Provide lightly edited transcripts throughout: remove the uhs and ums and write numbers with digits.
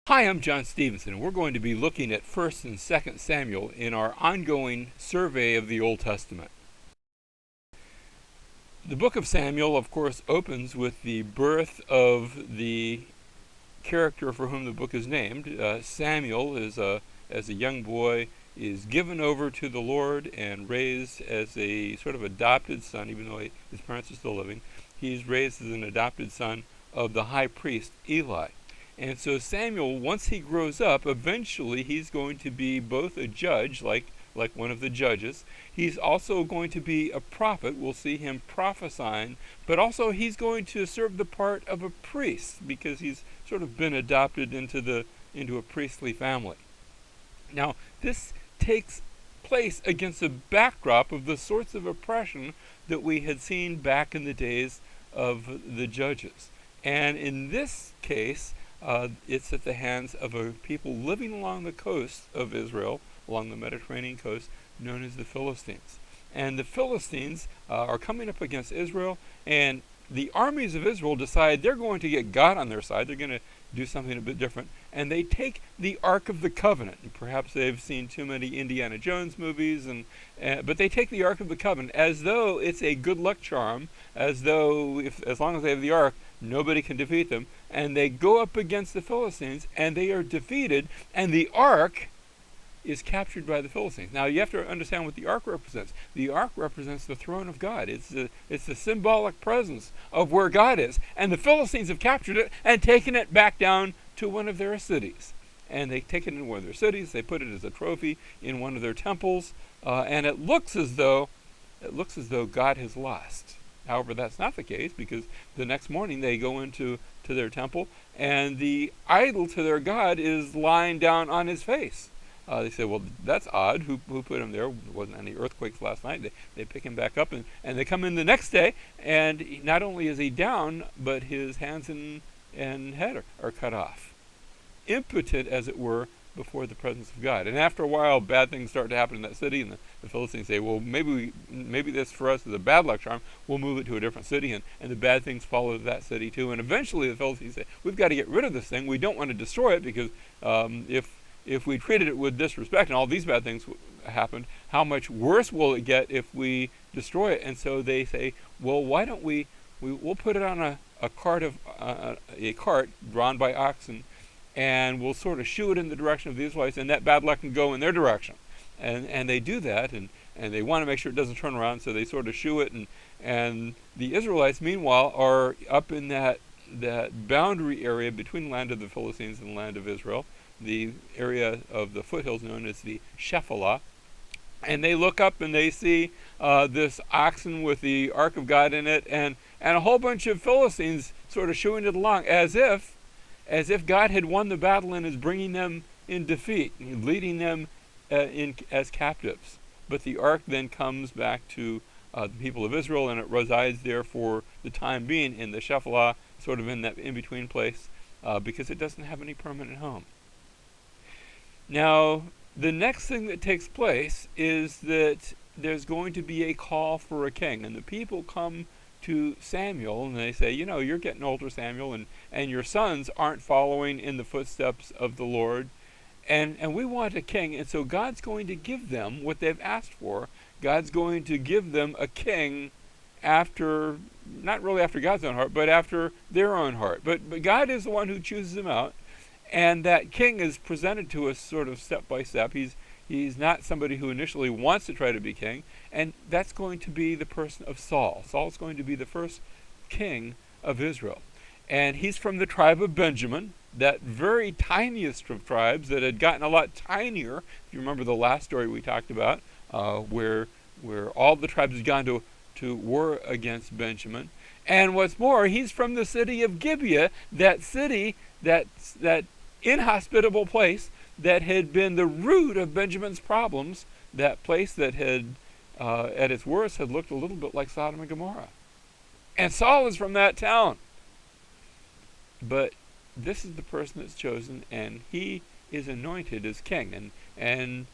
Hi, I'm John Stevenson, and we're going to be looking at 1st and 2nd Samuel in our ongoing survey of the Old Testament. The book of Samuel, of course, opens with the birth of the character for whom the book is named. Samuel is as a young boy, is given over to the Lord and raised as a sort of adopted son, even though his parents are still living. He's raised as an adopted son of the high priest Eli. And so Samuel, once he grows up, eventually he's going to be both a judge, like one of the judges. He's also going to be a prophet. We'll see him prophesying, but also he's going to serve the part of a priest because he's sort of been adopted into a priestly family. Now, this takes place against a backdrop of the sorts of oppression that we had seen back in the days of the judges. And in this case, it's at the hands of a people living along the coast of Israel, along the Mediterranean coast, known as the Philistines. And the Philistines are coming up against Israel, and the armies of Israel decide they're going to get God on their side. They're going to do something a bit different, and they take the Ark of the Covenant. And perhaps they've seen too many Indiana Jones movies, but they take the Ark of the Covenant as though it's a good luck charm, as though as long as they have the Ark, nobody can defeat them. And they go up against the Philistines, and they are defeated, and the Ark is captured by the Philistines. Now, you have to understand what the Ark represents. The Ark represents the throne of God. It's the symbolic presence of where God is. And the Philistines have captured it and taken it back down to one of their cities. And they take it in one of their cities. They put it as a trophy in one of their temples. And it looks as though God has lost. However, that's not the case, because the next morning they go into their temple, and the idol to their god is lying down on his face. They say, well, that's odd. Who put him there? There wasn't any earthquakes last night. They pick him back up, and they come in the next day, and not only is he down, but his hands and head are cut off. Impotent, as it were, before the presence of God. And after a while, bad things start to happen in that city, and the Philistines say, well, maybe this for us is a bad luck charm. We'll move it to a different city, and the bad things follow that city too. And eventually the Philistines say, we've got to get rid of this thing. We don't want to destroy it, because if we treated it with disrespect and all these bad things happened, how much worse will it get if we destroy it? And so they say, well, why don't we'll put it on a cart drawn by oxen, and we'll sort of shoo it in the direction of the Israelites, and that bad luck can go in their direction. And they do that, and they want to make sure it doesn't turn around, so they sort of shoo it, and the Israelites, meanwhile, are up in that boundary area between the land of the Philistines and the land of Israel, the area of the foothills known as the Shephelah. And they look up and they see this oxen with the Ark of God in it, and a whole bunch of Philistines sort of shooing it along as if God had won the battle and is bringing them in defeat, leading them as captives. But the Ark then comes back to the people of Israel, and it resides there for the time being in the Shephelah, sort of in that in-between place, because it doesn't have any permanent home. Now, the next thing that takes place is that there's going to be a call for a king, and the people come to Samuel and they say, you're getting older, Samuel, and your sons aren't following in the footsteps of the Lord, and we want a king. And so God's going to give them what they've asked for. God's going to give them a king after, not really after God's own heart, but after their own heart. But God is the one who chooses them out. And that king is presented to us sort of step by step. He's not somebody who initially wants to try to be king, and that's going to be the person of Saul. Saul's going to be the first king of Israel. And he's from the tribe of Benjamin, that very tiniest of tribes that had gotten a lot tinier. If you remember the last story we talked about, where all the tribes had gone to war against Benjamin. And what's more, he's from the city of Gibeah, that city, that inhospitable place that had been the root of Benjamin's problems, that place that had, at its worst, had looked a little bit like Sodom and Gomorrah. And Saul is from that town. But this is the person that's chosen, and he is anointed as king. And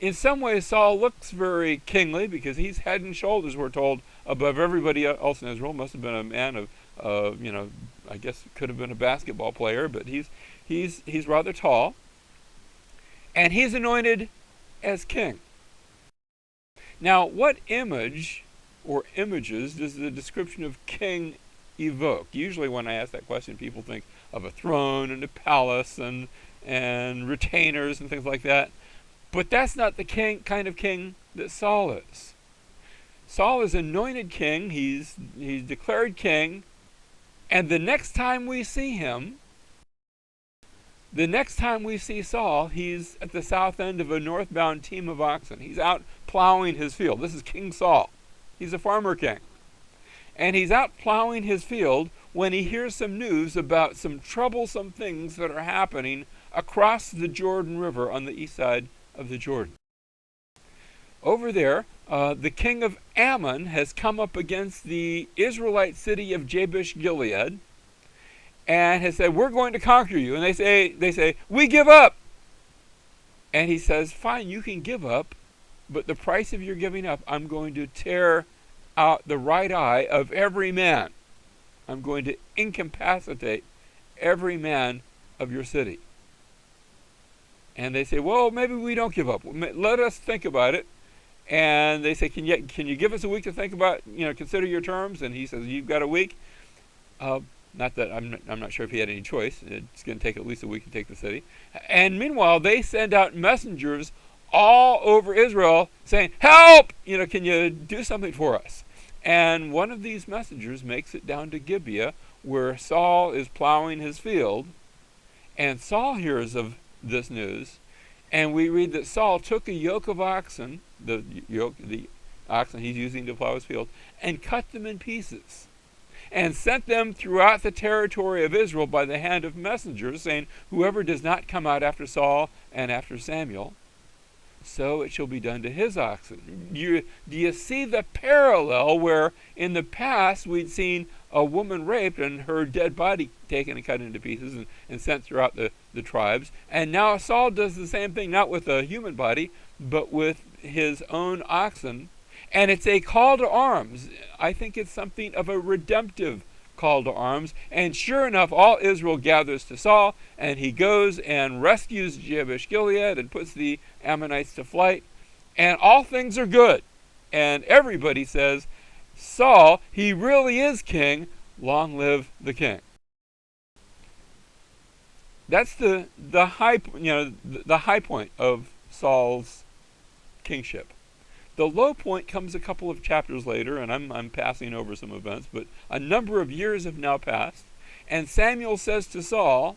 in some ways, Saul looks very kingly, because he's head and shoulders, we're told, above everybody else in Israel. Must have been a man of I guess could have been a basketball player, but he's rather tall, and he's anointed as king. Now, what image or images does the description of king evoke? Usually when I ask that question, people think of a throne and a palace and retainers and things like that. But that's not the kind of king that Saul is. Saul is anointed king. He's declared king. And the next time we see him, the next time we see Saul, he's at the south end of a northbound team of oxen. He's out plowing his field. This is King Saul. He's a farmer king. And he's out plowing his field when he hears some news about some troublesome things that are happening across the Jordan River on the east side of the Jordan. Over there, the king of Ammon has come up against the Israelite city of Jabesh Gilead and has said, we're going to conquer you. And they say, we give up. And he says, fine, you can give up, but the price of your giving up, I'm going to tear out the right eye of every man. I'm going to incapacitate every man of your city. And they say, well, maybe we don't give up. Let us think about it. And they say, can you give us a week to think about, consider your terms? And he says, you've got a week. Not that I'm not sure if he had any choice. It's going to take at least a week to take the city. And meanwhile, they send out messengers all over Israel saying, help! Can you do something for us? And one of these messengers makes it down to Gibeah, where Saul is plowing his field. And Saul hears of this news. And we read that Saul took a yoke of oxen, the oxen he's using to plow his field, and cut them in pieces, and sent them throughout the territory of Israel by the hand of messengers, saying, whoever does not come out after Saul and after Samuel, so it shall be done to his oxen. Do you see the parallel where in the past we'd seen a woman raped and her dead body taken and cut into pieces and sent throughout the tribes, and now Saul does the same thing, not with a human body, but with his own oxen. And it's a call to arms. I think it's something of a redemptive call to arms. And sure enough, all Israel gathers to Saul, and he goes and rescues Jabesh Gilead and puts the Ammonites to flight. And all things are good. And everybody says, Saul, he really is king. Long live the king. That's the high point of Saul's kingship. The low point comes a couple of chapters later, and I'm passing over some events, but a number of years have now passed, and Samuel says to Saul,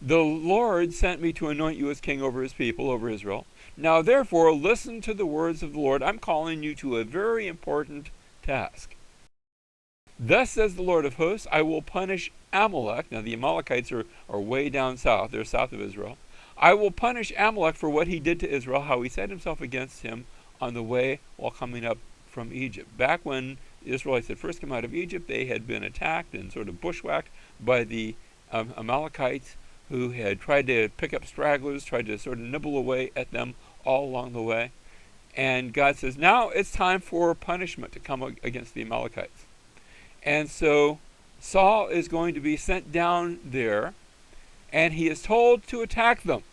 the Lord sent me to anoint you as king over his people, over Israel. Now therefore listen to the words of the Lord. I'm calling you to a very important task. Thus says the Lord of hosts, I will punish Amalek. Now the Amalekites are way down south. They're south of Israel. I will punish Amalek for what he did to Israel, how he set himself against him on the way while coming up from Egypt. Back when the Israelites had first come out of Egypt, they had been attacked and sort of bushwhacked by the Amalekites, who had tried to pick up stragglers, tried to sort of nibble away at them all along the way. And God says, now it's time for punishment to come against the Amalekites. And so Saul is going to be sent down there, and he is told to attack them.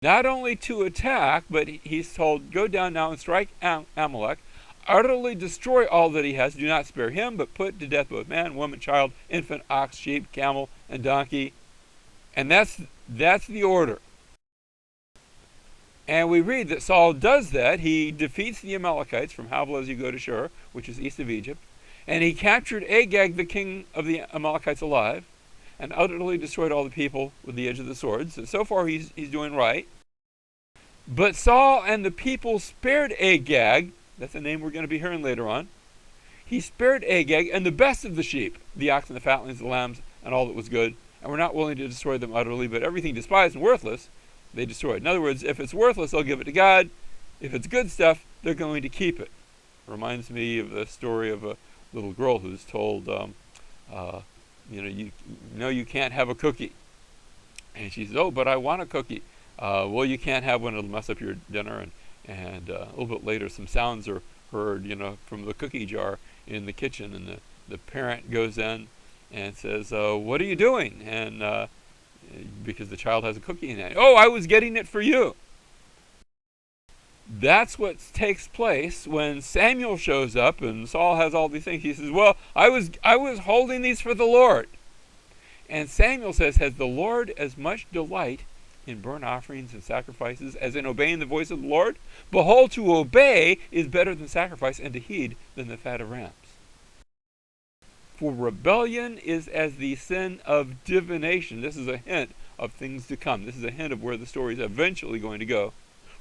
Not only to attack, but he's told, go down now and strike Amalek, utterly destroy all that he has, do not spare him, but put to death both man, woman, child, infant, ox, sheep, camel, and donkey. And that's the order. And we read that Saul does that. He defeats the Amalekites from Havilah as you go to Shur, which is east of Egypt. And he captured Agag, the king of the Amalekites, alive, and utterly destroyed all the people with the edge of the sword. So far he's doing right. But Saul and the people spared Agag. That's a name we're going to be hearing later on. He spared Agag and the best of the sheep, the oxen, the fatlings, the lambs, and all that was good, and were not willing to destroy them utterly, but everything despised and worthless, they destroyed. In other words, if it's worthless, they'll give it to God. If it's good stuff, they're going to keep it. Reminds me of the story of a little girl who's told, you can't have a cookie. And she says, oh, but I want a cookie. Well, you can't have one, it'll mess up your dinner. And a little bit later, some sounds are heard, from the cookie jar in the kitchen, and the parent goes in and says, "What are you doing?" And because the child has a cookie in it. "Oh, I was getting it for you." That's what takes place when Samuel shows up and Saul has all these things. He says, "Well, I was holding these for the Lord." And Samuel says, "Has the Lord as much delight in burnt offerings and sacrifices as in obeying the voice of the Lord? Behold, to obey is better than sacrifice, and to heed than the fat of rams. For rebellion is as the sin of divination." This is a hint of things to come. This is a hint of where the story is eventually going to go.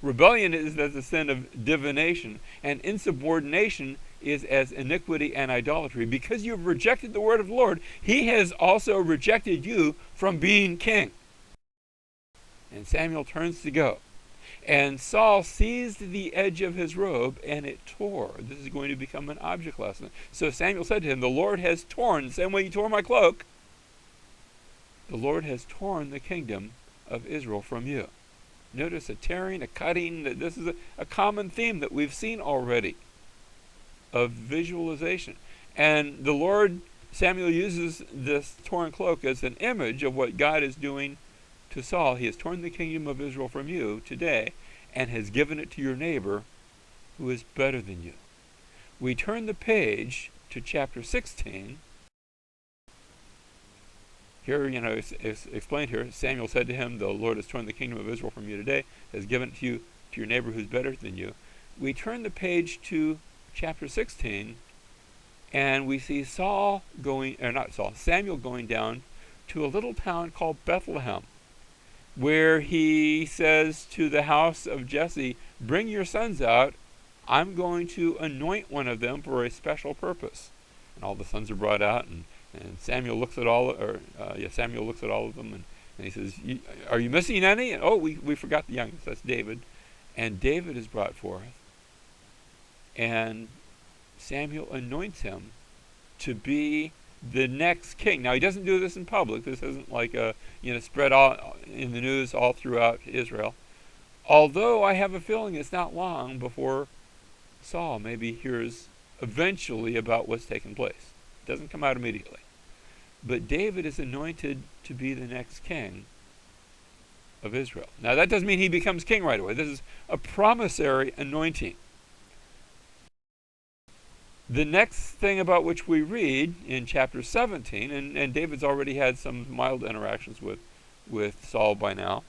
Rebellion is as the sin of divination, and insubordination is as iniquity and idolatry. Because you've rejected the word of the Lord, he has also rejected you from being king. And Samuel turns to go. And Saul seized the edge of his robe, and it tore. This is going to become an object lesson. So Samuel said to him, "The Lord has torn, the same way you tore my cloak, the Lord has torn the kingdom of Israel from you." Notice a tearing, a cutting. This is a common theme that we've seen already of visualization. And the Lord, Samuel uses this torn cloak as an image of what God is doing to Saul. He has torn the kingdom of Israel from you today and has given it to your neighbor who is better than you. We turn the page to chapter 16. Here, it's explained here, Samuel said to him, "The Lord has torn the kingdom of Israel from you today, has given it to you, to your neighbor who's better than you." We turn the page to chapter 16, and we see Samuel going down to a little town called Bethlehem, where he says to the house of Jesse, "Bring your sons out. I'm going to anoint one of them for a special purpose." And all the sons are brought out, and Samuel looks at Samuel looks at all of them, and he says, "Are you missing any?" And, "Oh, we forgot the youngest. That's David." And David is brought forth, and Samuel anoints him to be the next king. Now, he doesn't do this in public. This isn't like spread all in the news all throughout Israel. Although I have a feeling it's not long before Saul maybe hears eventually about what's taken place. It doesn't come out immediately. But David is anointed to be the next king of Israel. Now, that doesn't mean he becomes king right away. This is a promissory anointing. The next thing about which we read in chapter 17, and David's already had some mild interactions with Saul by now,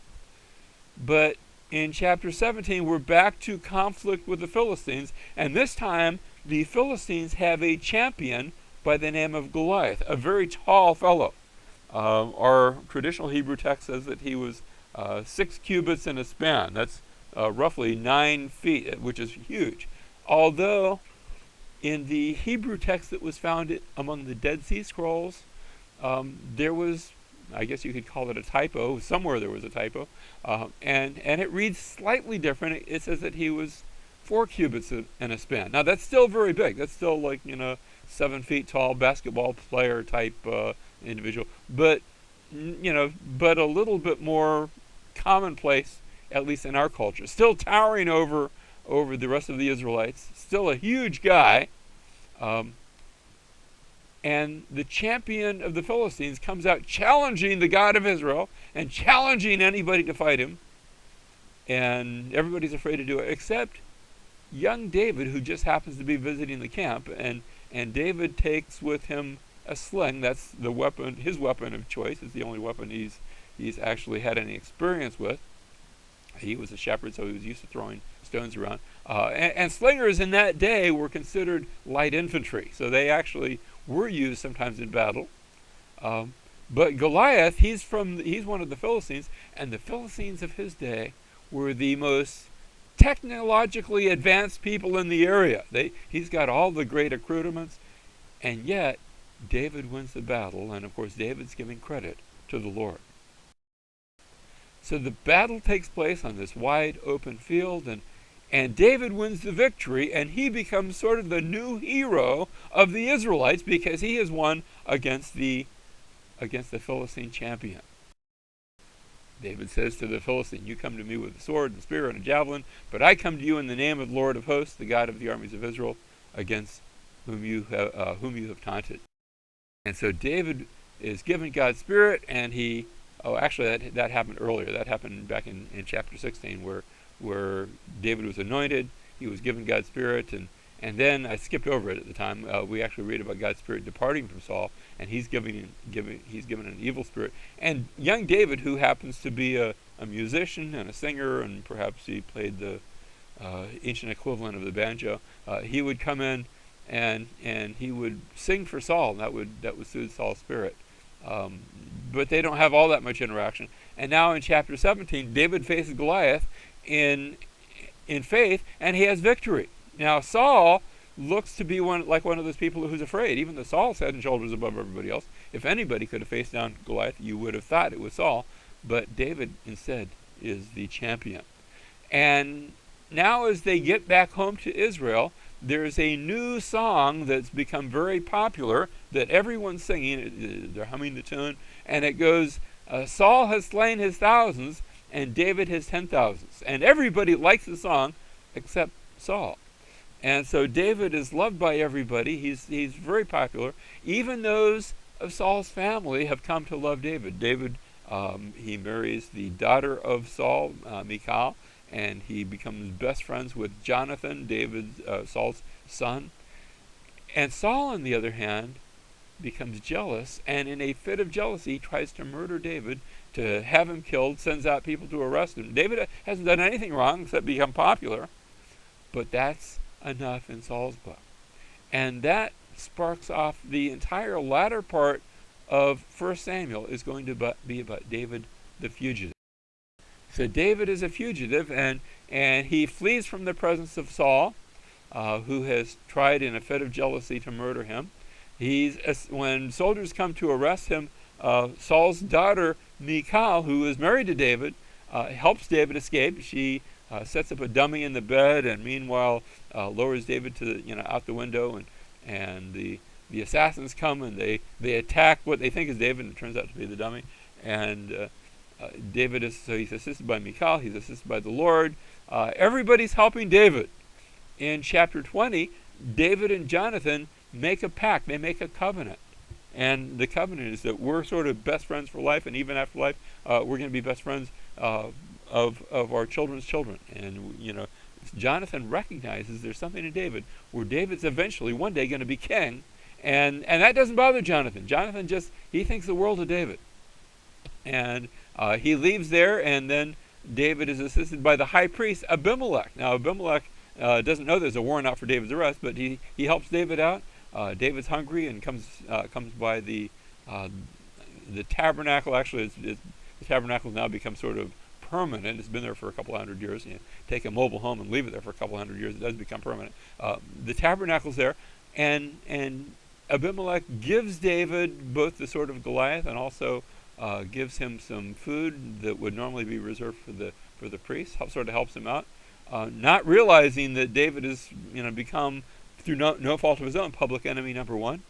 but in chapter 17 we're back to conflict with the Philistines, and this time the Philistines have a champion by the name of Goliath, a very tall fellow. Our traditional Hebrew text says that he was 6 cubits in a span. That's roughly 9 feet, which is huge. Although in the Hebrew text that was found among the Dead Sea Scrolls, there was, I guess you could call it a typo. Somewhere there was a typo. And it reads slightly different. It says that he was 4 cubits in a span. Now, that's still very big. That's still like, 7 feet tall basketball player type individual. But a little bit more commonplace, at least in our culture. Still towering over the rest of the Israelites. Still a huge guy. And the champion of the Philistines comes out challenging the God of Israel and challenging anybody to fight him. And everybody's afraid to do it, except young David, who just happens to be visiting the camp. And David takes with him a sling. That's the weapon, his weapon of choice. It's the only weapon he's actually had any experience with. He was a shepherd, so he was used to throwing stones around. And slingers in that day were considered light infantry, so they actually were used sometimes in battle. But Goliath, he's one of the Philistines, and the Philistines of his day were the most technologically advanced people in the area. He's got all the great accoutrements, and yet David wins the battle, and of course David's giving credit to the Lord. So the battle takes place on this wide open field, and David wins the victory, and he becomes sort of the new hero of the Israelites because he has won against the Philistine champion. David says to the Philistine, "You come to me with a sword and spear and a javelin, but I come to you in the name of the Lord of hosts, the God of the armies of Israel, against whom you have taunted." And so David is given God's Spirit, and actually that happened earlier. That happened back in chapter 16, where David was anointed. He was given God's Spirit, and then I skipped over it at the time. We actually read about God's Spirit departing from Saul, and he's given an evil spirit. And young David, who happens to be a musician and a singer, and perhaps he played the ancient equivalent of the banjo, he would come in and he would sing for Saul, and that would soothe Saul's spirit. But they don't have all that much interaction. And now in chapter 17, David faces Goliath in faith, and he has victory. Now Saul looks to be one of those people who's afraid, even though Saul's head and shoulders above everybody else. If anybody could have faced down Goliath, you would have thought it was Saul. But David instead is the champion. And now as they get back home to Israel, there's a new song that's become very popular that everyone's singing. They're humming the tune, and it goes, Saul has slain his thousands, and David his 10,000s. And everybody likes the song except Saul. And so David is loved by everybody. He's very popular. Even those of Saul's family have come to love David. David, he marries the daughter of Saul, Michal, and he becomes best friends with Jonathan, Saul's son. And Saul, on the other hand, becomes jealous, and in a fit of jealousy tries to murder David, to have him killed, sends out people to arrest him. David hasn't done anything wrong except become popular, but that's enough in Saul's book. And that sparks off the entire latter part of 1 Samuel is going to be about David the fugitive. So David is a fugitive, and he flees from the presence of Saul, who has tried in a fit of jealousy to murder him. When soldiers come to arrest him, Saul's daughter Michal, who is married to David, helps David escape. She sets up a dummy in the bed, and meanwhile lowers David out the window, and the assassins come, and they attack what they think is David, and it turns out to be the dummy. And he's assisted by Michal, he's assisted by the Lord. Everybody's helping David. In chapter 20, David and Jonathan make a pact, they make a covenant. And the covenant is that we're sort of best friends for life, and even after life, we're going to be best friends of our children's children. And, Jonathan recognizes there's something in David where David's eventually one day going to be king, and that doesn't bother Jonathan. Jonathan he thinks the world of David. And he leaves there, and then David is assisted by the high priest Abimelech. Now Abimelech doesn't know there's a warrant out for David's arrest, but he helps David out. David's hungry and comes by the tabernacle. Actually, the tabernacle has now become sort of permanent. It's been there for a couple hundred years. You take a mobile home and leave it there for a couple hundred years, it does become permanent. The tabernacle's there, and Abimelech gives David both the sword of Goliath and also gives him some food that would normally be reserved for the priest. Sort of helps him out, not realizing that David has become, through no fault of his own, public enemy number one.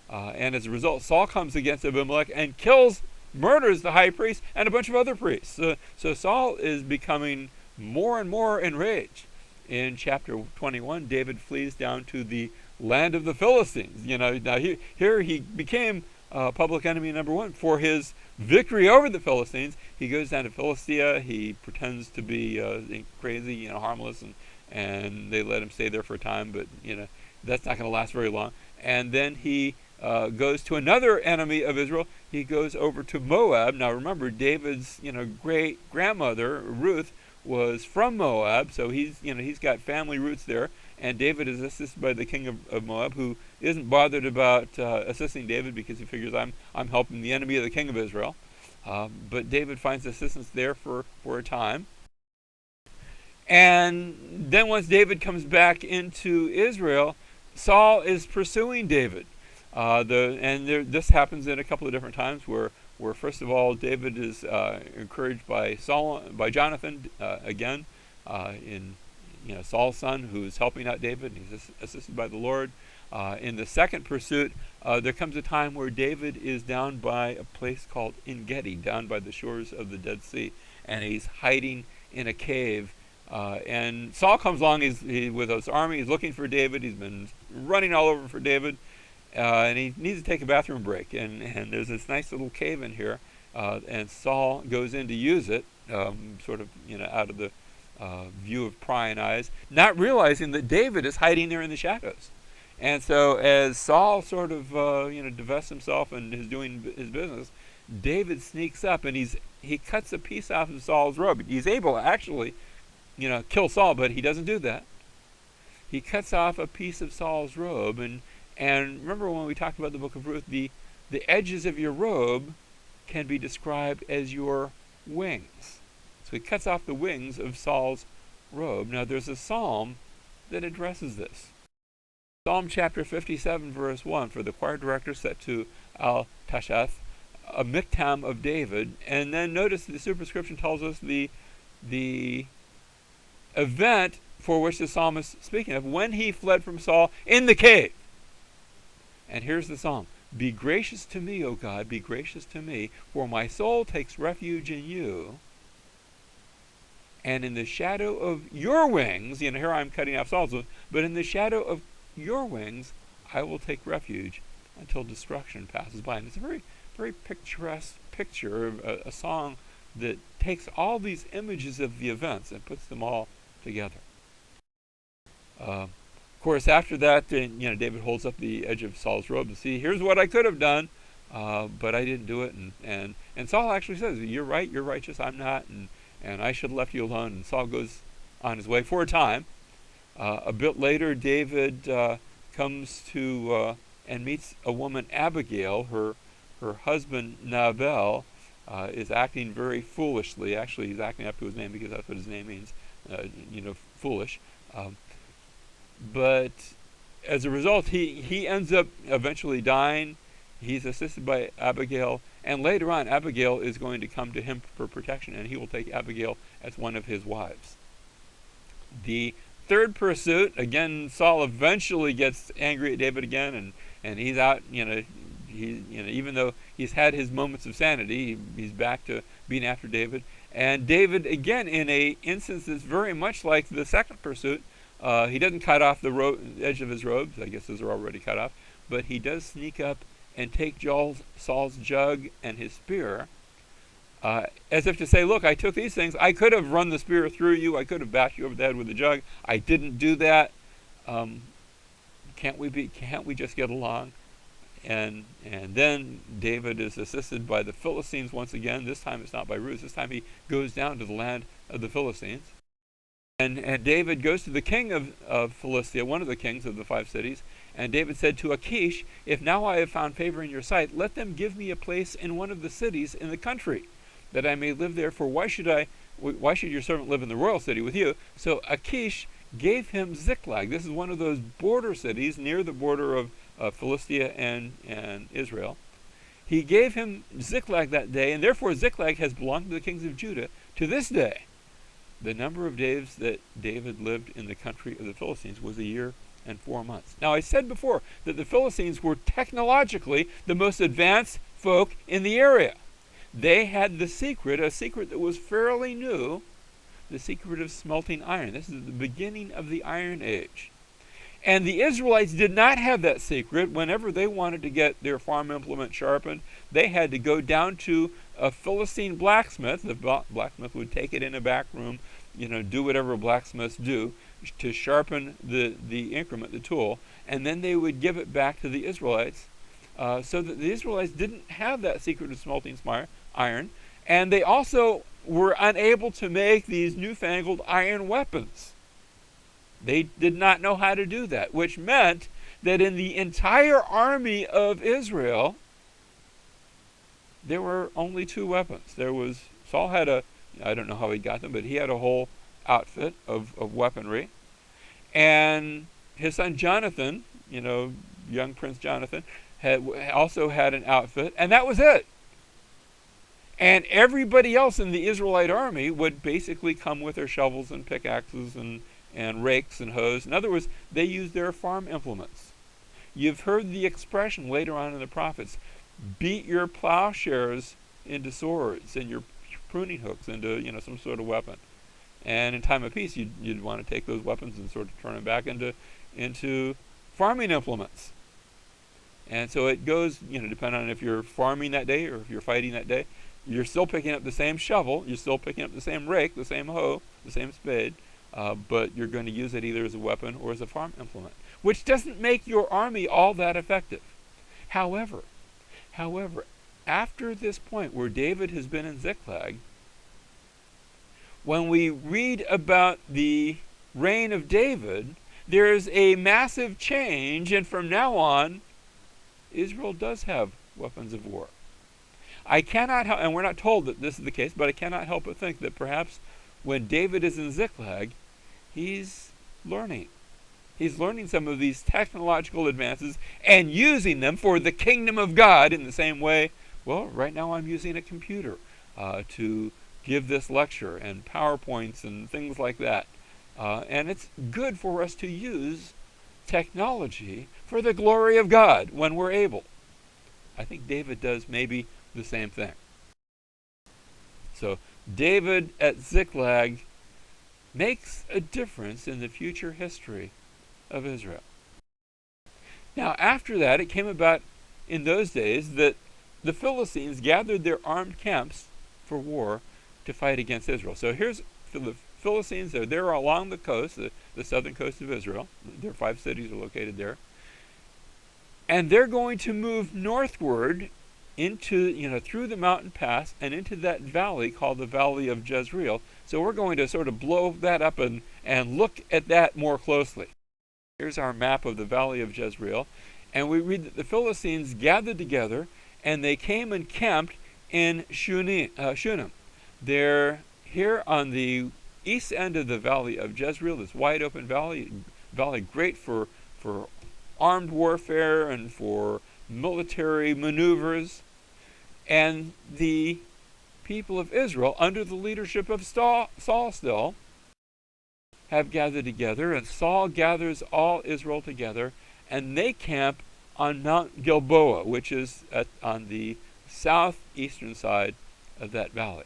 And as a result, Saul comes against Abimelech and murders the high priest and a bunch of other priests. So Saul is becoming more and more enraged. In chapter 21, David flees down to the land of the Philistines. Now here he became public enemy number one for his victory over the Philistines. He goes down to Philistia. He pretends to be crazy, harmless, and they let him stay there for a time, but that's not going to last very long. And then he goes to another enemy of Israel. He goes over to Moab. Now remember, David's great grandmother Ruth was from Moab, so he's got family roots there. And David is assisted by the king of Moab, who isn't bothered about assisting David because he figures I'm helping the enemy of the king of Israel. But David finds assistance there for a time. And then once David comes back into Israel, Saul is pursuing David. This happens in a couple of different times where first of all David is encouraged by Jonathan again, in Saul's son, who's helping out David. He's assisted by the Lord. In the second pursuit, there comes a time where David is down by a place called En-Gedi, down by the shores of the Dead Sea, and he's hiding in a cave. And Saul comes along. He's with his army. He's looking for David. He's been running all over for David. and he needs to take a bathroom break. And there's this nice little cave in here, and Saul goes in to use it, sort of out of the view of prying eyes, not realizing that David is hiding there in the shadows. And so as Saul sort of divests himself and is doing his business, David sneaks up and he cuts a piece off of Saul's robe. He's able to actually kill Saul, but he doesn't do that. He cuts off a piece of Saul's robe, and remember when we talked about the book of Ruth, the edges of your robe can be described as your wings. So he cuts off the wings of Saul's robe. Now there's a psalm that addresses this. Psalm chapter 57 verse 1, for the choir director set to Al-Tasheth, a miktam of David. And then notice the superscription tells us the event for which the psalmist is speaking of, when he fled from Saul in the cave. And here's the psalm. Be gracious to me, O God, be gracious to me, for my soul takes refuge in you. And in the shadow of your wings, here I'm cutting off Saul's wings, but in the shadow of your wings I will take refuge until destruction passes by. And it's a very, very picturesque picture of a song that takes all these images of the events and puts them all together. Of course, after that, David holds up the edge of Saul's robe to see, here's what I could have done, but I didn't do it. And Saul actually says, you're right, you're righteous, I'm not, and I should have left you alone. And Saul goes on his way for a time. A bit later, David comes to and meets a woman, Abigail. Her husband, Nabal, is acting very foolishly. Actually, he's acting up to his name because that's what his name means, foolish. But as a result, he ends up eventually dying. He's assisted by Abigail, and later on, Abigail is going to come to him for protection, and he will take Abigail as one of his wives. The third pursuit, again, Saul eventually gets angry at David again, and he's out. Even though he's had his moments of sanity, he's back to being after David. And David, again, in a instance that's very much like the second pursuit, he doesn't cut off the edge of his robes. I guess those are already cut off. But he does sneak up and take Saul's jug and his spear, as if to say, look, I took these things. I could have run the spear through you. I could have bashed you over the head with the jug. I didn't do that. Can't we just get along? And then David is assisted by the Philistines once again. This time it's not by ruse. This time he goes down to the land of the Philistines. And David goes to the king of Philistia, one of the kings of the 5 cities, and David said to Achish, if now I have found favor in your sight, let them give me a place in one of the cities in the country, that I may live there, for why should your servant live in the royal city with you? So Achish gave him Ziklag. This is one of those border cities near the border of Philistia and Israel. He gave him Ziklag that day, and therefore Ziklag has belonged to the kings of Judah to this day. The number of days that David lived in the country of the Philistines was 1 year and 4 months. Now, I said before that the Philistines were technologically the most advanced folk in the area. They had a secret that was fairly new, the secret of smelting iron. This is the beginning of the Iron Age. And the Israelites did not have that secret. Whenever they wanted to get their farm implement sharpened, they had to go down to a Philistine blacksmith. The blacksmith would take it in a back room, do whatever blacksmiths do to sharpen the increment, the tool, and then they would give it back to the Israelites, so that the Israelites didn't have that secret of smelting iron, and they also were unable to make these newfangled iron weapons. They did not know how to do that, which meant that in the entire army of Israel, there were only 2 weapons. Saul had I don't know how he got them, but he had a whole outfit of weaponry. And his son Jonathan, young Prince Jonathan, also had an outfit, and that was it. And everybody else in the Israelite army would basically come with their shovels and pickaxes and rakes and hoes. In other words, they used their farm implements. You've heard the expression later on in the prophets, beat your plowshares into swords and your pruning hooks into some sort of weapon. And in time of peace, you'd want to take those weapons and sort of turn them back into farming implements. And so it goes, depending on if you're farming that day or if you're fighting that day, you're still picking up the same shovel, you're still picking up the same rake, the same hoe, the same spade, but you're going to use it either as a weapon or as a farm implement, which doesn't make your army all that effective. However, after this point where David has been in Ziklag, when we read about the reign of David, there's a massive change, and from now on, Israel does have weapons of war. I cannot help, and we're not told that this is the case, but I cannot help but think that perhaps when David is in Ziklag, he's learning. He's learning some of these technological advances and using them for the kingdom of God in the same way. Well, right now I'm using a computer to give this lecture and PowerPoints and things like that. And it's good for us to use technology for the glory of God when we're able. I think David does maybe the same thing. So David at Ziklag makes a difference in the future history of Israel. Now, after that, it came about in those days that the Philistines gathered their armed camps for war to fight against Israel. So here's the Philistines. They're along the coast, the southern coast of Israel. Their 5 cities are located there. And they're going to move northward into, through the mountain pass and into that valley called the Valley of Jezreel. So we're going to sort of blow that up and look at that more closely. Here's our map of the Valley of Jezreel. And we read that the Philistines gathered together and they came and camped in Shunem. They're here on the east end of the Valley of Jezreel, this wide open valley great for armed warfare and for military maneuvers. And the people of Israel, under the leadership of Saul still, have gathered together, and Saul gathers all Israel together, and they camp on Mount Gilboa, which is on the southeastern side of that valley.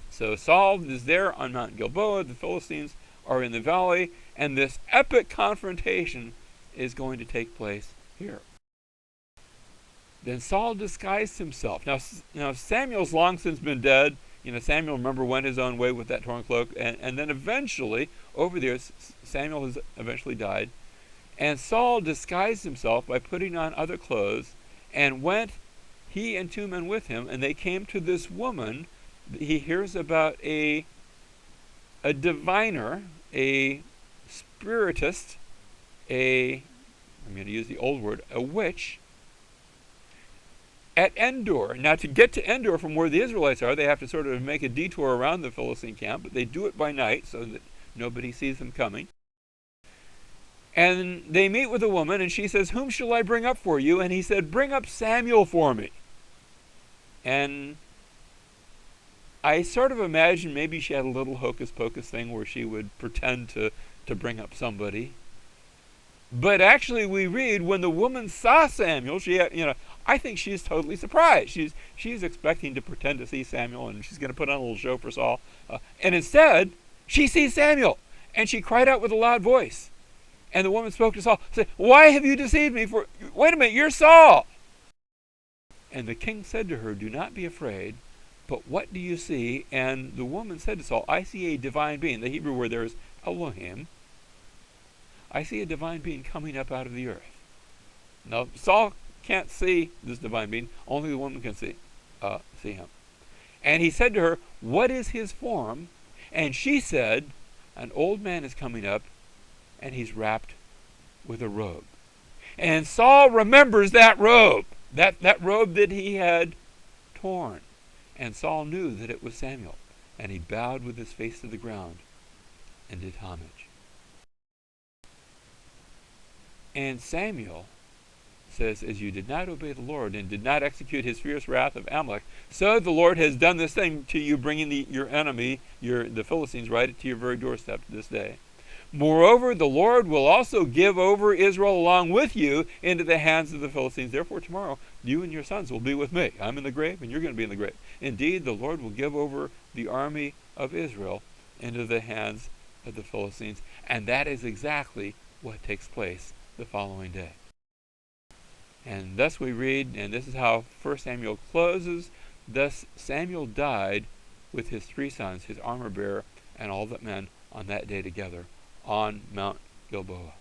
So Saul is there on Mount Gilboa, the Philistines are in the valley, and this epic confrontation is going to take place here. Then Saul disguised himself. Now Samuel's long since been dead. Samuel, remember, went his own way with that torn cloak. And then eventually, over there, Samuel has eventually died. And Saul disguised himself by putting on other clothes and went, he and 2 men with him, and they came to this woman. He hears about a diviner, a spiritist, I'm going to use the old word, a witch, at Endor. Now, to get to Endor from where the Israelites are, they have to sort of make a detour around the Philistine camp, but they do it by night so that nobody sees them coming. And they meet with a woman, and she says, "Whom shall I bring up for you?" And he said, "Bring up Samuel for me." And I sort of imagine maybe she had a little hocus-pocus thing where she would pretend to bring up somebody. But actually, we read when the woman saw Samuel, I think she's totally surprised. She's expecting to pretend to see Samuel, and she's going to put on a little show for Saul. And instead, she sees Samuel, and she cried out with a loud voice. And the woman spoke to Saul, said, "Why have you deceived me? Wait a minute, you're Saul." And the king said to her, "Do not be afraid, but what do you see?" And the woman said to Saul, "I see a divine being." The Hebrew word there is Elohim. "I see a divine being coming up out of the earth." Now, Saul can't see this divine being. Only the woman can see him. And he said to her, "What is his form?" And she said, "An old man is coming up, and he's wrapped with a robe." And Saul remembers that robe, that robe that he had torn. And Saul knew that it was Samuel, and he bowed with his face to the ground and did homage. And Samuel says, "As you did not obey the Lord and did not execute his fierce wrath of Amalek, so the Lord has done this thing to you, bringing your enemy, the Philistines, right to your very doorstep this day. Moreover, the Lord will also give over Israel along with you into the hands of the Philistines. Therefore, tomorrow you and your sons will be with me. I'm in the grave, and you're going to be in the grave. Indeed, the Lord will give over the army of Israel into the hands of the Philistines." And that is exactly what takes place the following day. And thus we read, and this is how 1 Samuel closes, thus Samuel died with his 3 sons, his armor bearer, and all the men on that day together on Mount Gilboa.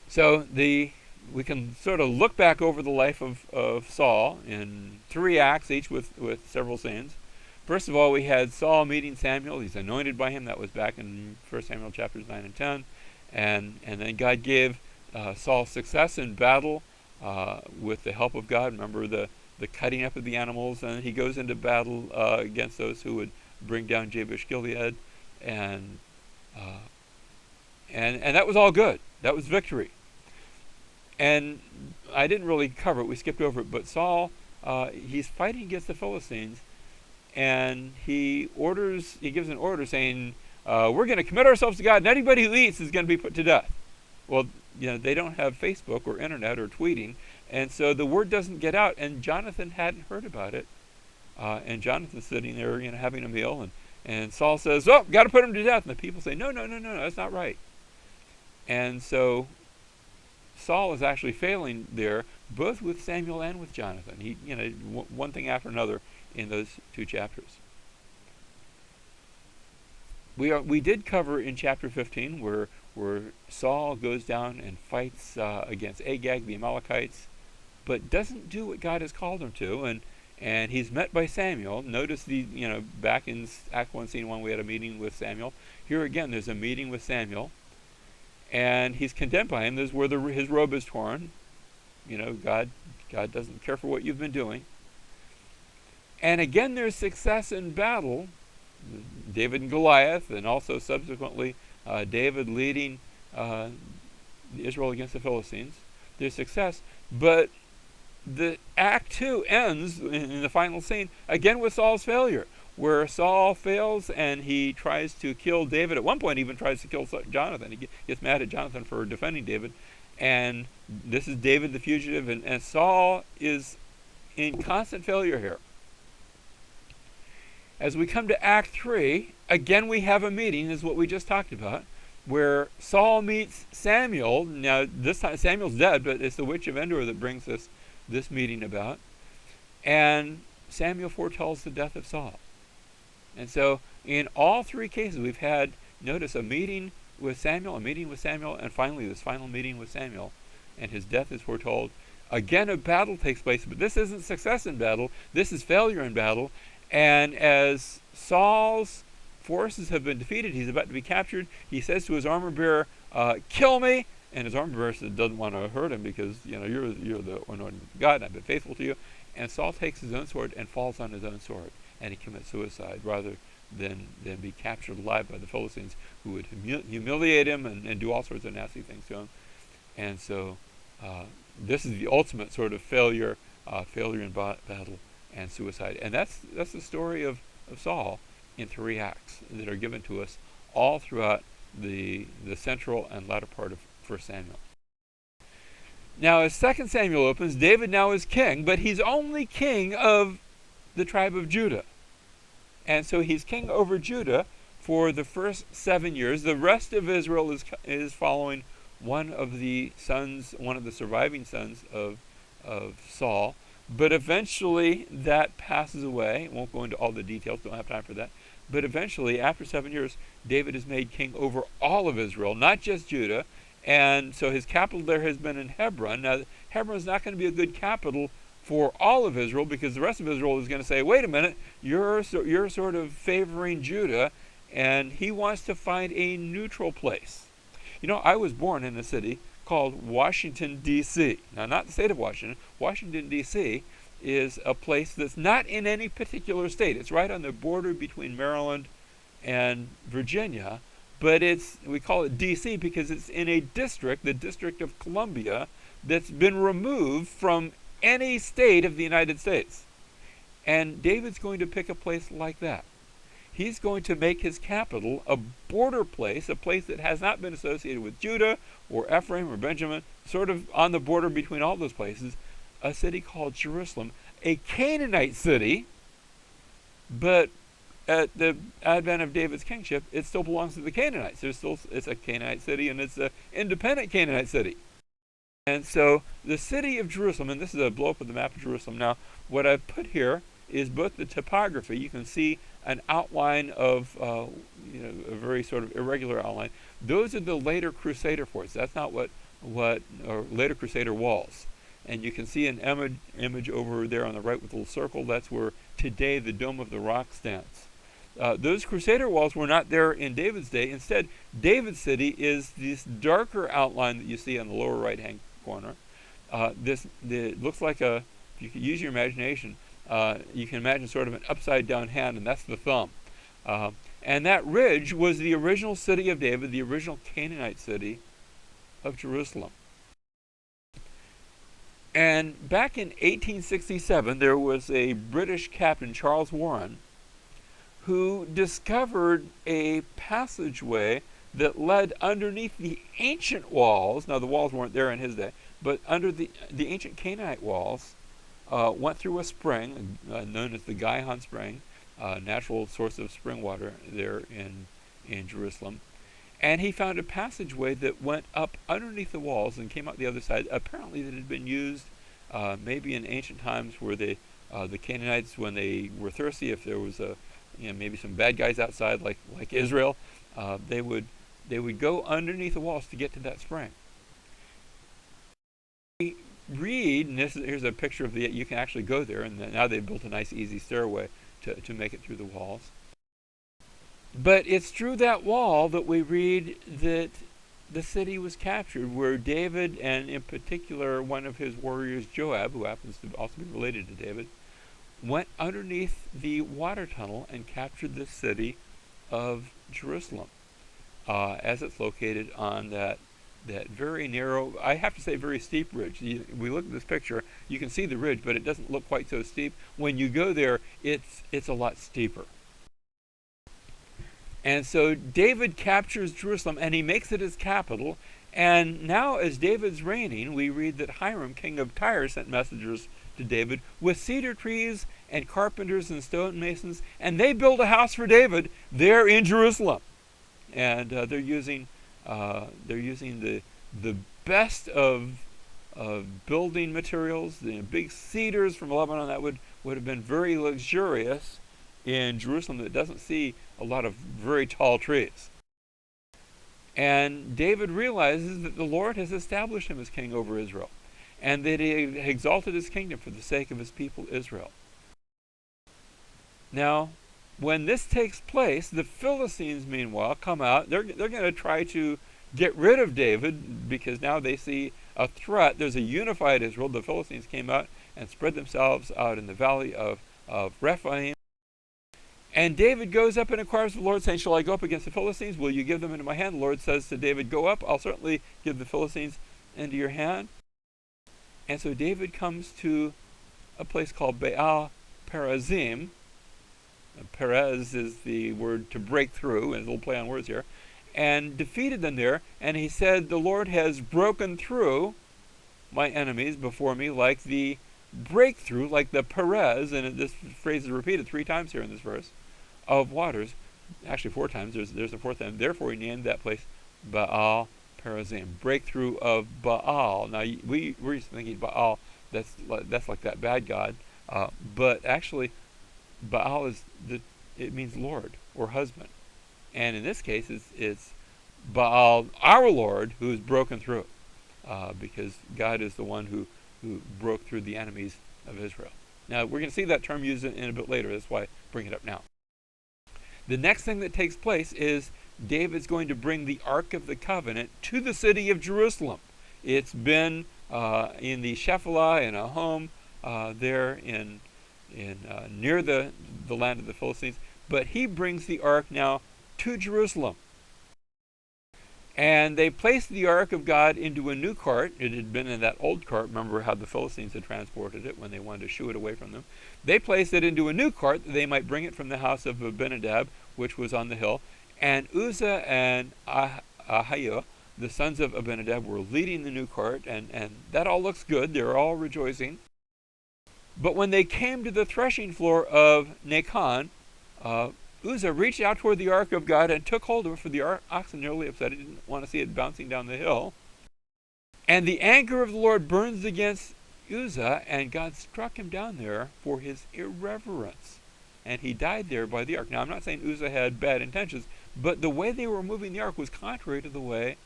So we can sort of look back over the life of Saul in 3 acts, each with several scenes. First of all, we had Saul meeting Samuel. He's anointed by him. That was back in 1 Samuel chapters 9 and 10. And then God gave Saul success in battle with the help of God. Remember the cutting up of the animals, and he goes into battle against those who would bring down Jabesh Gilead, and that was all good. That was victory. And I didn't really cover it. We skipped over it. But Saul, he's fighting against the Philistines, and he gives an order saying, we're going to commit ourselves to God, and anybody who eats is going to be put to death. Well, they don't have Facebook or internet or tweeting, and so the word doesn't get out, and Jonathan hadn't heard about it. And Jonathan's sitting there, having a meal, and Saul says, oh, got to put him to death. And the people say, no, that's not right. And so Saul is actually failing there, both with Samuel and with Jonathan. He, one thing after another in those 2 chapters. We did cover in chapter 15 where Saul goes down and fights against Agag, the Amalekites, but doesn't do what God has called him to, and he's met by Samuel. Notice back in Act 1, Scene 1, we had a meeting with Samuel. Here again, there's a meeting with Samuel, and he's condemned by him. This is where his robe is torn. God doesn't care for what you've been doing. And again, there's success in battle. David and Goliath, and also subsequently David leading Israel against the Philistines. There's success, but the Act 2 ends in the final scene again with Saul's failure, where Saul fails and he tries to kill David. At one point, he even tries to kill Jonathan. He gets mad at Jonathan for defending David, and this is David the fugitive, and Saul is in constant failure here. As we come to Act 3, again we have a meeting, is what we just talked about, where Saul meets Samuel. Now, this time Samuel's dead, but it's the witch of Endor that brings this meeting about. And Samuel foretells the death of Saul. And so in all 3 cases we've had, notice, a meeting with Samuel, and finally this final meeting with Samuel, and his death is foretold. Again, a battle takes place, but this isn't success in battle, this is failure in battle. And as Saul's forces have been defeated, he's about to be captured, he says to his armor bearer, kill me. And his armor bearer doesn't want to hurt him because, you're the anointed God, and I've been faithful to you. And Saul takes his own sword and falls on his own sword, and he commits suicide rather than be captured alive by the Philistines, who would humiliate him and do all sorts of nasty things to him. And so this is the ultimate sort of failure in battle and suicide. And that's the story of Saul in 3 acts that are given to us all throughout the central and latter part of 1 Samuel. Now, as 2 Samuel opens, David now is king, but he's only king of the tribe of Judah. And so he's king over Judah for the first 7 years. The rest of Israel is following one of the surviving sons of Saul. But eventually that passes away. I won't go into all the details, don't have time for that. But eventually, after 7 years, David is made king over all of Israel, not just Judah. And so his capital there has been in Hebron. Now, Hebron is not going to be a good capital for all of Israel, because the rest of Israel is going to say, wait a minute, you're sort of favoring Judah, and he wants to find a neutral place. I was born in a city called Washington, D.C. Now, not the state of Washington. Washington, D.C. is a place that's not in any particular state. It's right on the border between Maryland and Virginia, but we call it D.C. because it's in a district, the District of Columbia, that's been removed from any state of the United States. And David's going to pick a place like that. He's going to make his capital a border place, a place that has not been associated with Judah or Ephraim or Benjamin, sort of on the border between all those places, a city called Jerusalem, a Canaanite city, but at the advent of David's kingship, it still belongs to the Canaanites. It's a Canaanite city, and it's an independent Canaanite city. And so the city of Jerusalem, and this is a blow up of the map of Jerusalem. Now, what I've put here is both the topography. You can see an outline of, a very sort of irregular outline. Those are the later Crusader forts. That's not or later Crusader walls. And you can see an image over there on the right with a little circle. That's where today the Dome of the Rock stands. Those Crusader walls were not there in David's day. Instead, David's city is this darker outline that you see on the lower right-hand corner. It looks like if you could use your imagination, you can imagine sort of an upside-down hand, and that's the thumb. And that ridge was the original city of David, the original Canaanite city of Jerusalem. And back in 1867, there was a British captain, Charles Warren, who discovered a passageway that led underneath the ancient walls. Now, the walls weren't there in his day, but under the ancient Canaanite walls, went through a spring known as the Gihon Spring, natural source of spring water there in Jerusalem. And he found a passageway that went up underneath the walls and came out the other side. Apparently, that had been used maybe in ancient times, where the Canaanites, when they were thirsty, if there was maybe some bad guys outside, like Israel, they would go underneath the walls to get to that spring. We read, and here's a picture of you can actually go there, and now they've built a nice, easy stairway to make it through the walls. But it's through that wall that we read that the city was captured, where David, and in particular one of his warriors, Joab, who happens to also be related to David, went underneath the water tunnel and captured the city of Jerusalem, as it's located on that very narrow, I have to say very steep ridge. We look at this picture, you can see the ridge, but it doesn't look quite so steep. When you go there, it's a lot steeper. And so David captures Jerusalem, and he makes it his capital. And now, as David's reigning, we read that Hiram, king of Tyre, sent messengers to David with cedar trees and carpenters and stonemasons, and they built a house for David there in Jerusalem. And they're using the best of building materials, the big cedars from Lebanon that would have been very luxurious in Jerusalem, that doesn't see a lot of very tall trees. And David realizes that the Lord has established him as king over Israel, and that he exalted his kingdom for the sake of his people Israel. Now, when this takes place, the Philistines, meanwhile, come out. They're going to try to get rid of David, because now they see a threat. There's a unified Israel. The Philistines came out and spread themselves out in the valley of Rephaim. And David goes up and inquires of the Lord, saying, "Shall I go up against the Philistines? Will you give them into my hand?" The Lord says to David, "Go up. I'll certainly give the Philistines into your hand." And so David comes to a place called Baal Perazim. Perez is the word to break through, and a little play on words here, and defeated them there. And he said, "The Lord has broken through my enemies before me like the breakthrough, like the Perez," and this phrase is repeated 3 times here in this verse, "of waters." Actually 4 times. There's a 4th time. Therefore he named that place Baal Perazim, breakthrough of Baal. Now we're used to thinking Baal, that's like that bad god, but actually Baal it means Lord or husband, and in this case it's Baal, our Lord, who is broken through, because God is the one who broke through the enemies of Israel. Now, we're going to see that term used in a bit later. That's why I bring it up now. The next thing that takes place is David's going to bring the Ark of the Covenant to the city of Jerusalem. It's been in the Shephelah, in a home there in near the land of the Philistines. But he brings the Ark now to Jerusalem. And they placed the Ark of God into a new cart. It had been in that old cart. Remember how the Philistines had transported it when they wanted to shoo it away from them. They placed it into a new cart that they might bring it from the house of Abinadab, which was on the hill. And Uzzah and Ahiah, the sons of Abinadab, were leading the new cart. And that all looks good. They're all rejoicing. But when they came to the threshing floor of Nacon, Uzzah reached out toward the Ark of God and took hold of it, for the oxen nearly upset. He didn't want to see it bouncing down the hill. And the anger of the Lord burns against Uzzah, and God struck him down there for his irreverence. And he died there by the ark. Now, I'm not saying Uzzah had bad intentions, but the way they were moving the ark was contrary to the way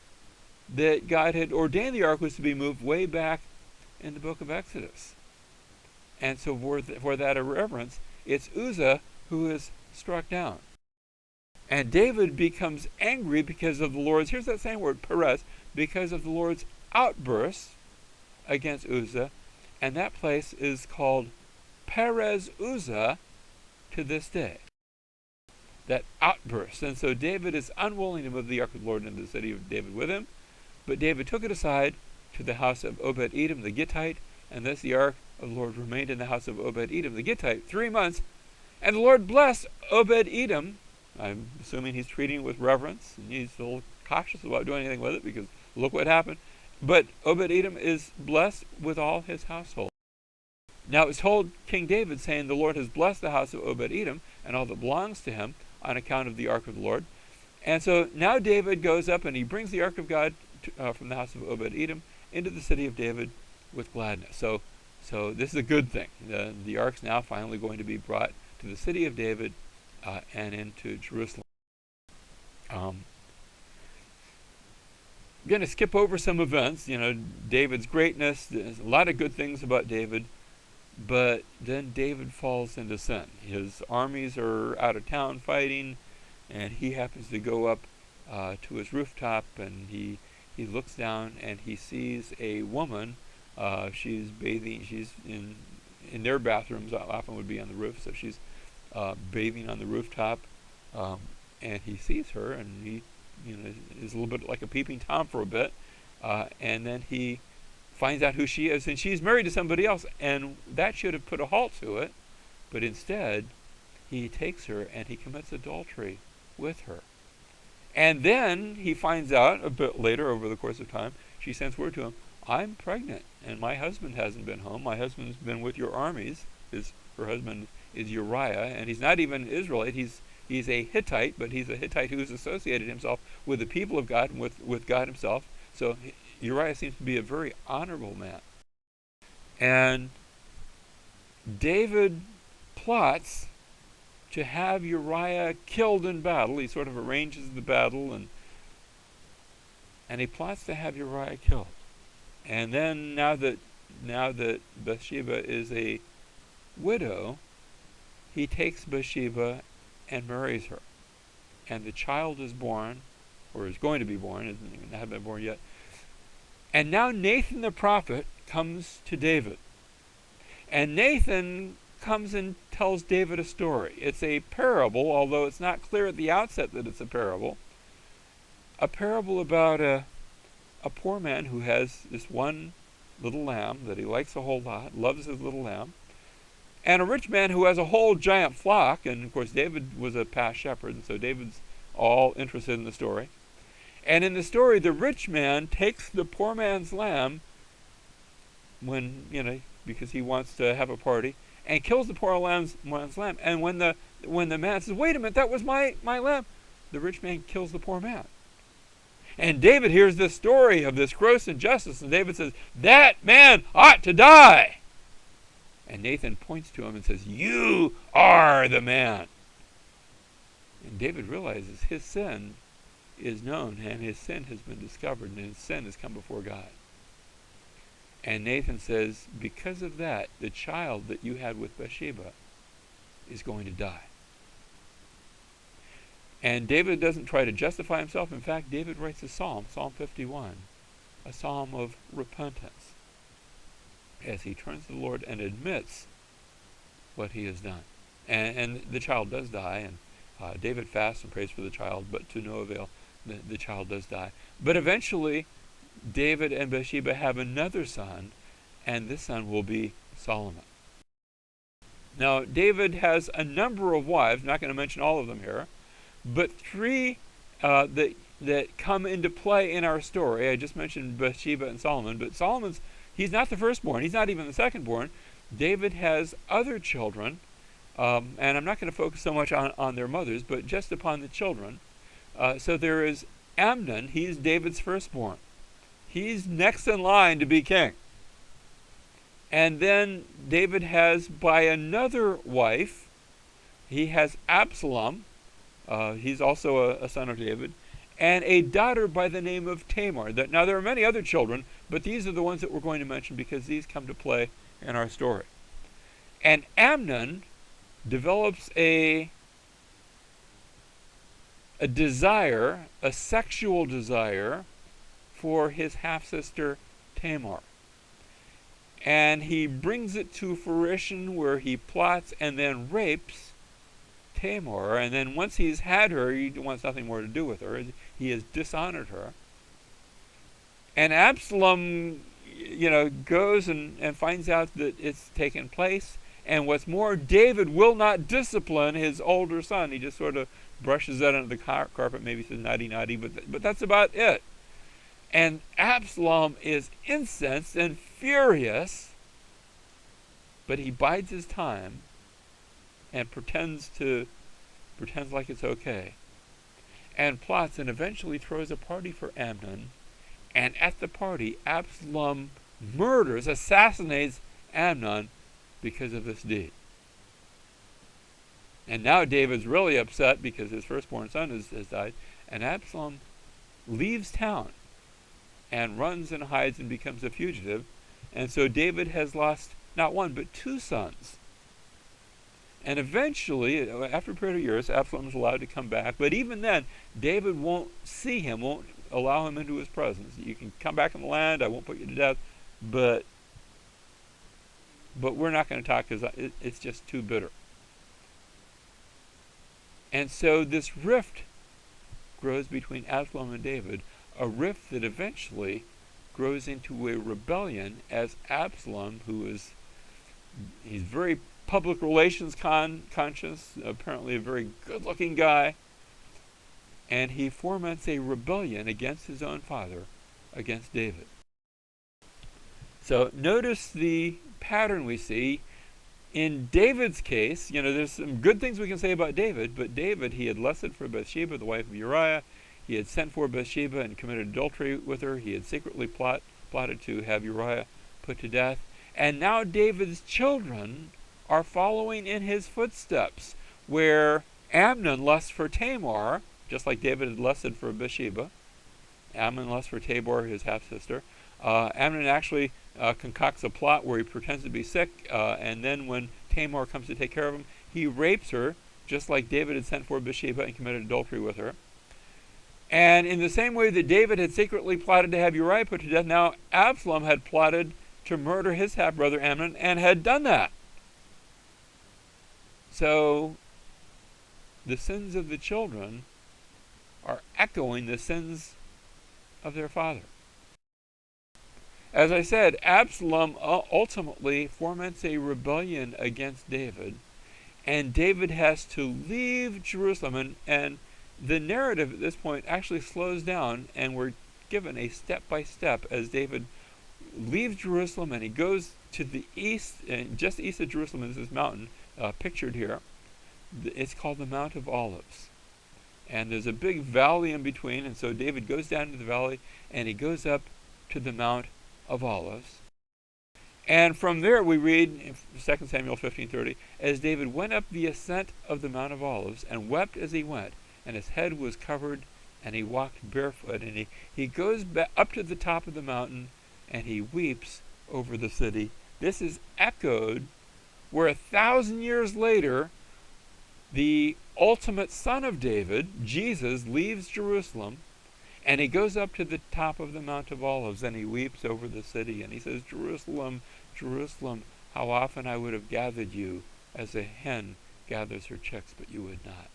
that God had ordained the ark was to be moved way back in the book of Exodus. And so for that irreverence, it's Uzzah who is struck down. And David becomes angry because of the Lord's, here's that same word, Perez, because of the Lord's outburst against Uzzah. And that place is called Perez Uzzah to this day. That outburst. And so David is unwilling to move the ark of the Lord into the city of David with him. But David took it aside to the house of Obed-Edom the Gittite, and thus the ark of the Lord remained in the house of Obed-Edom the Gittite 3 months. And the Lord blessed Obed-Edom. I'm assuming he's treating it with reverence, and he's a little cautious about doing anything with it because look what happened. But Obed-Edom is blessed with all his household. Now it's told King David, saying, the Lord has blessed the house of Obed-Edom and all that belongs to him on account of the ark of the Lord. And so now David goes up and he brings the ark of God from the house of Obed-Edom into the city of David with gladness. So this is a good thing. The ark's now finally going to be brought to the city of David and into Jerusalem. I'm going to skip over some events. David's greatness. There's a lot of good things about David. But then David falls into sin. His armies are out of town fighting, and he happens to go up to his rooftop, and he looks down and he sees a woman. She's bathing. She's in their bathrooms. Often would be on the roof, so she's bathing on the rooftop, and he sees her, and he is a little bit like a peeping Tom for a bit, and then he finds out who she is, and she's married to somebody else, and that should have put a halt to it, but instead he takes her and he commits adultery with her. And then he finds out a bit later, over the course of time, she sends word to him, I'm pregnant, and my husband hasn't been home. My husband's been with your armies. Her husband is Uriah, and he's not even Israelite. He's a Hittite, but he's a Hittite who's associated himself with the people of God and with God himself. So Uriah seems to be a very honorable man. And David plots to have Uriah killed in battle. He sort of arranges the battle, and he plots to have Uriah killed. And then now that Bathsheba is a widow, he takes Bathsheba and marries her. And the child is born, or is going to be born, hasn't been born yet. And now Nathan the prophet comes to David. And Nathan comes and tells David a story. It's a parable, although it's not clear at the outset that it's a parable. A parable about a poor man who has this one little lamb that he likes a whole lot, loves his little lamb, and a rich man who has a whole giant flock. And of course David was a past shepherd, and so David's all interested in the story. And in the story, the rich man takes the poor man's lamb because he wants to have a party, and kills the poor man's lamb. And when the man says, wait a minute, that was my lamb, the rich man kills the poor man. And David hears this story of this gross injustice, and David says, that man ought to die. And Nathan points to him and says, you are the man. And David realizes his sin is known, and his sin has been discovered, and his sin has come before God. And Nathan says, because of that, the child that you had with Bathsheba is going to die. And David doesn't try to justify himself. In fact, David writes a psalm, Psalm 51, a psalm of repentance, as he turns to the Lord and admits what he has done. And the child does die, and David fasts and prays for the child, but to no avail. The child does die. But eventually, David and Bathsheba have another son, and this son will be Solomon. Now, David has a number of wives, not going to mention all of them here, but three that come into play in our story. I just mentioned Bathsheba and Solomon, but he's not the firstborn. He's not even the secondborn. David has other children, and I'm not going to focus so much on their mothers, but just upon the children. So there is Amnon. He's David's firstborn. He's next in line to be king. And then David has, by another wife, he has Absalom. He's also a son of David, and a daughter by the name of Tamar. Now, there are many other children, but these are the ones that we're going to mention because these come to play in our story. And Amnon develops a desire, a sexual desire, for his half-sister Tamar. And he brings it to fruition where he plots and then rapes Tamar. And then once he's had her, he wants nothing more to do with her. He has dishonored her. And Absalom, goes and finds out that it's taken place. And what's more, David will not discipline his older son. He just sort of brushes that under the carpet, maybe says naughty, naughty, but that's about it. And Absalom is incensed and furious, but he bides his time and pretends like it's okay, and plots and eventually throws a party for Amnon. And at the party, Absalom assassinates Amnon because of this deed. And now David's really upset because his firstborn son has died, and Absalom leaves town and runs and hides and becomes a fugitive. And so David has lost not one but two sons. And eventually, after a period of years, Absalom is allowed to come back. But even then, David won't see him, won't allow him into his presence. You can come back in the land, I won't put you to death, but we're not going to talk because it's just too bitter. And so this rift grows between Absalom and David, a rift that eventually grows into a rebellion as Absalom, he's very public relations conscious, apparently a very good-looking guy, and he foments a rebellion against his own father, against David. So notice the pattern we see. In David's case, there's some good things we can say about David, but David, he had lusted for Bathsheba, the wife of Uriah. He had sent for Bathsheba and committed adultery with her. He had secretly plotted to have Uriah put to death. And now David's children are following in his footsteps, where Amnon lusts for Tamar, just like David had lusted for Bathsheba. Amnon lusts for Tabor, his half-sister. Amnon actually concocts a plot where he pretends to be sick, and then when Tamar comes to take care of him, he rapes her, just like David had sent for Bathsheba and committed adultery with her. And in the same way that David had secretly plotted to have Uriah put to death, now Absalom had plotted to murder his half-brother Amnon and had done that. So the sins of the children are echoing the sins of their father. As I said, Absalom ultimately foments a rebellion against David, and David has to leave Jerusalem, and the narrative at this point actually slows down, and we're given a step-by-step as David leaves Jerusalem and he goes to the east, and just east of Jerusalem is this mountain pictured here. It's called the Mount of Olives. And there's a big valley in between, and so David goes down to the valley and he goes up to the Mount of Olives. And from there we read in 2 Samuel 15:30, as David went up the ascent of the Mount of Olives and wept as he went, and his head was covered, and he walked barefoot, and he goes back up to the top of the mountain, and he weeps over the city. This is echoed where 1,000 years later, the ultimate son of David, Jesus, leaves Jerusalem, and he goes up to the top of the Mount of Olives, and he weeps over the city, and he says, Jerusalem, Jerusalem, how often I would have gathered you as a hen gathers her chicks, but you would not.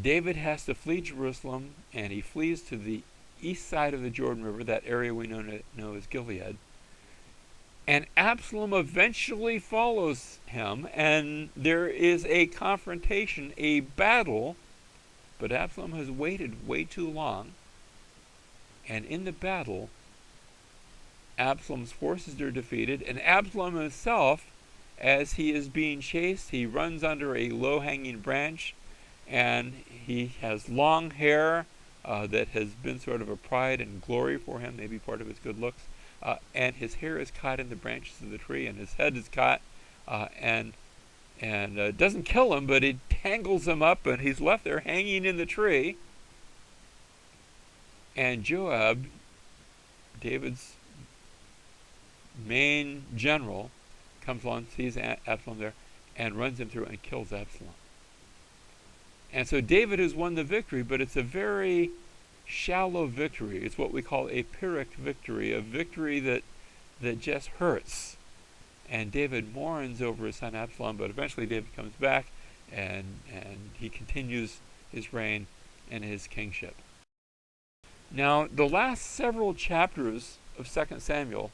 David has to flee Jerusalem, and he flees to the east side of the Jordan River, that area we know as Gilead. And Absalom eventually follows him, and there is a confrontation, a battle, but Absalom has waited way too long. And in the battle, Absalom's forces are defeated, and Absalom himself, as he is being chased, he runs under a low-hanging branch, and he has long hair that has been sort of a pride and glory for him, maybe part of his good looks. And his hair is caught in the branches of the tree, and his head is caught, and doesn't kill him, but it tangles him up, and he's left there hanging in the tree. And Joab, David's main general, comes along, sees Absalom there, and runs him through and kills Absalom. And so David has won the victory, but it's a very shallow victory. It's what we call a Pyrrhic victory, a victory that just hurts. And David mourns over his son Absalom, but eventually David comes back, and he continues his reign and his kingship. Now, the last several chapters of 2 Samuel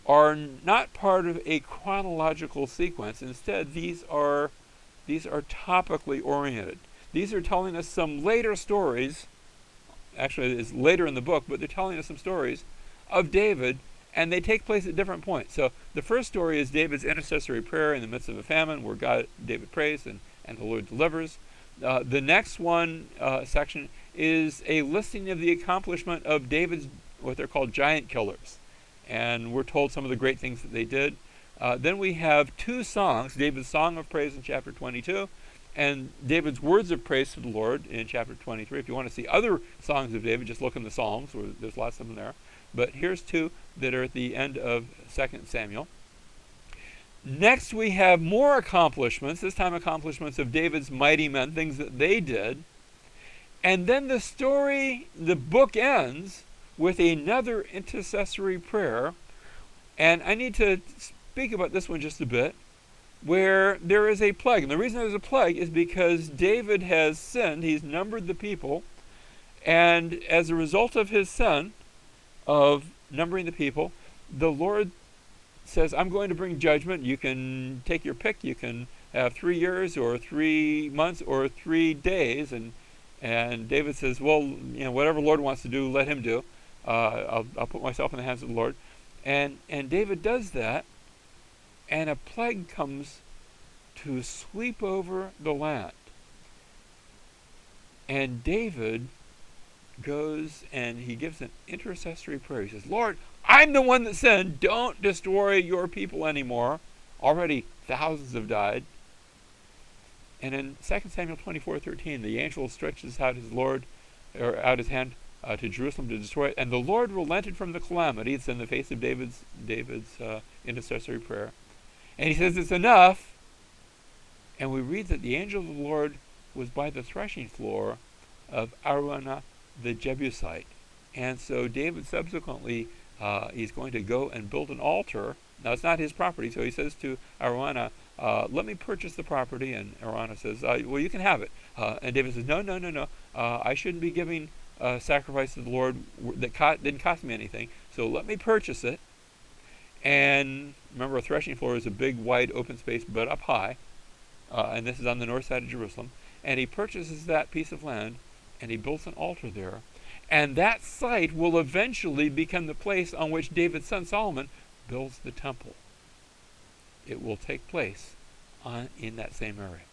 are not part of a chronological sequence. Instead, these are topically oriented. These are telling us some later stories. Actually, it's later in the book, but they're telling us some stories of David, and they take place at different points. So the first story is David's intercessory prayer in the midst of a famine, where David prays and the Lord delivers. The next one section is a listing of the accomplishment of David's, what they're called giant killers. And we're told some of the great things that they did. Then we have two songs, David's song of praise in chapter 22, and David's words of praise to the Lord in chapter 23. If you want to see other songs of David, just look in the Psalms, where there's lots of them there. But here's two that are at the end of 2 Samuel. Next, we have more accomplishments, this time accomplishments of David's mighty men, things that they did. And then the book ends with another intercessory prayer. And I need to speak about this one just a bit, where there is a plague. And the reason there's a plague is because David has sinned. He's numbered the people. And as a result of his sin, of numbering the people, the Lord says, I'm going to bring judgment. You can take your pick. You can have 3 years or 3 months or 3 days. And David says, well, whatever the Lord wants to do, let him do. I'll put myself in the hands of the Lord. And David does that, and a plague comes to sweep over the land. And David goes and he gives an intercessory prayer. He says, Lord, I'm the one that sinned. Don't destroy your people anymore. Already thousands have died. And in 2 Samuel 24:13, the angel stretches out his hand to Jerusalem to destroy it. And the Lord relented from the calamity. It's in the face of David's intercessory prayer. And he says, it's enough. And we read that the angel of the Lord was by the threshing floor of Araunah the Jebusite. And so David subsequently, he's going to go and build an altar. Now, it's not his property, so he says to Araunah, let me purchase the property. And Araunah says, well, you can have it. And David says, no. I shouldn't be giving sacrifice to the Lord that didn't cost me anything, so let me purchase it. And remember, a threshing floor is a big, wide, open space, but up high. And this is on the north side of Jerusalem. And he purchases that piece of land, and he builds an altar there. And that site will eventually become the place on which David's son Solomon builds the temple. It will take place in that same area.